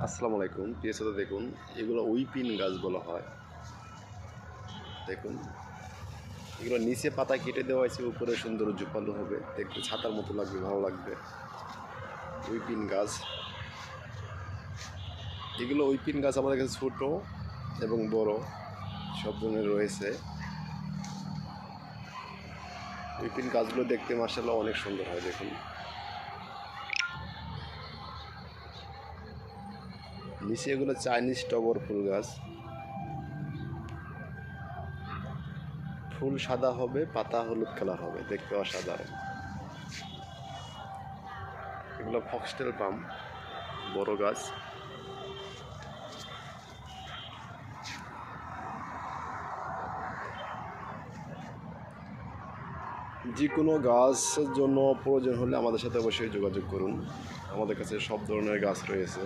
আসসালামু আলাইকুম, প্রিয় শ্রোতা। দেখুন, এগুলো উইপিন গাছ বলা হয়। দেখুন, এগুলো নিচে পাতা কেটে দেওয়া হয়েছে, উপরে সুন্দর ঝোপালো হবে, দেখতে ছাতার মতো লাগবে, ভালো লাগবে। উইপিন গাছ, এগুলো উইপিন গাছ আমাদের কাছে ছোটো এবং বড় সব ধরনের রয়েছে। উইপিন গাছগুলো দেখতে মাশাআল্লাহ অনেক সুন্দর হয়। দেখুন, নিচে এগুলো চাইনিজ টগর ফুল গাছ। ফুল সাদা হবে, পাতা হলুদ কালার হবে, দেখতে অসাধারণ। এগুলো ফক্সটেল পাম, বড় গাছ। যে কোনো গাছের জন্য প্রয়োজন হলে আমাদের সাথে অবশ্যই যোগাযোগ করুন। আমাদের কাছে সব ধরনের গাছ রয়েছে।